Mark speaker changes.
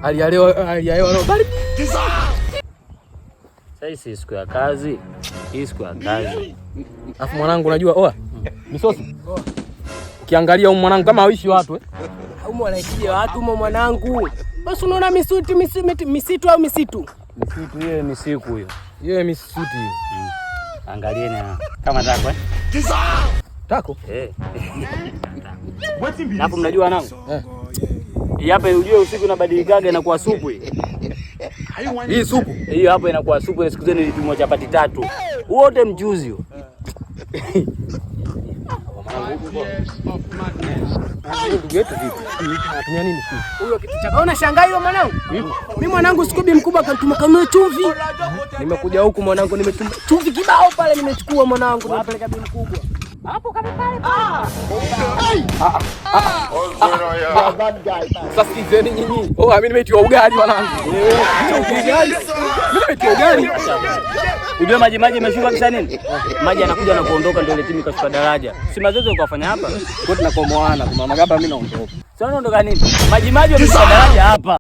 Speaker 1: Hali ya leo baridi.
Speaker 2: Sasa siku ya kazi. Hii siku ya kazi.
Speaker 1: Alafu mwanangu unajua misosi. Ukiangalia huyu mwanangu kama haishi watu
Speaker 3: Huyu anaishi watu huyu mwanangu. Basi unaona misitu au misitu?
Speaker 2: Misitu hiyo misiku hiyo.
Speaker 1: Yeye misuti hiyo.
Speaker 2: Angalieni kama tako
Speaker 1: Tako?
Speaker 2: Hapo mnajua nangu? Hii hapa ujue usiku inabadilikaga inakuwa supu hii.
Speaker 1: Hii supu.
Speaker 2: Hiyo hapo inakuwa supu na siku zenu nilipimwa chapati 3. Wote mjuzi huo.
Speaker 1: Ndugu yetu vipi? Anatumia nini sisi?
Speaker 3: Huyo kitu cha kaona shangaa hiyo mwanangu. Mimi mwanangu sikubi mkubwa kanituma kanunue chumvi. Nimekuja huku mwanangu nimetuma chumvi kibao pale nimechukua mwanangu nimepeleka bi mkubwa. Hapo kama pale.
Speaker 1: Sasa sizeni nyinyi. Mimi nimetiwa ugali mwanangu. Ugali. Mimi nimetiwa ugali.
Speaker 2: Unajua maji yameshuka kisha nini? Maji yanakuja na kuondoka ndio ile timu ikashuka daraja. Si mazoezi ukafanya hapa?
Speaker 1: Kwa tunakomoana kwa maana gaba mimi naondoka.
Speaker 2: Sasa unaondoka nini? Maji yameshuka daraja hapa.